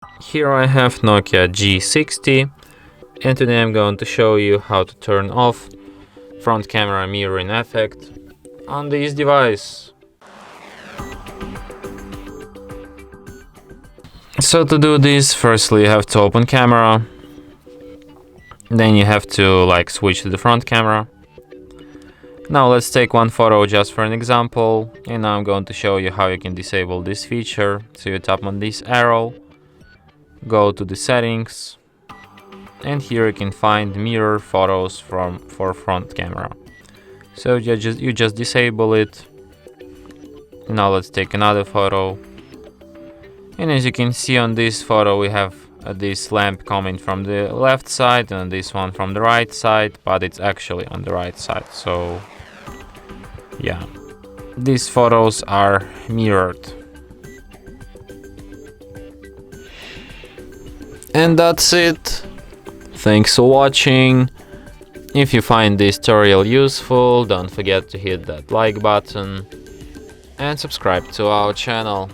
Here I have NOKIA G60, and today I'm going to show you how to turn off front camera mirroring effect on this device. So to do this, firstly you have to open camera, then you have to switch to the front camera. Now let's take one photo just for an example, and now I'm going to show you how you can disable this feature. So you tap on this arrow, go to the settings, and here you can find mirror photos for front camera. So you just disable it. Now let's take another photo, and as you can see on this photo we have this lamp coming from the left side and this one from the right side, but it's actually on the right side. So yeah, these photos are mirrored. And that's it. Thanks for watching. If you find this tutorial useful, don't forget to hit that like button and subscribe to our channel.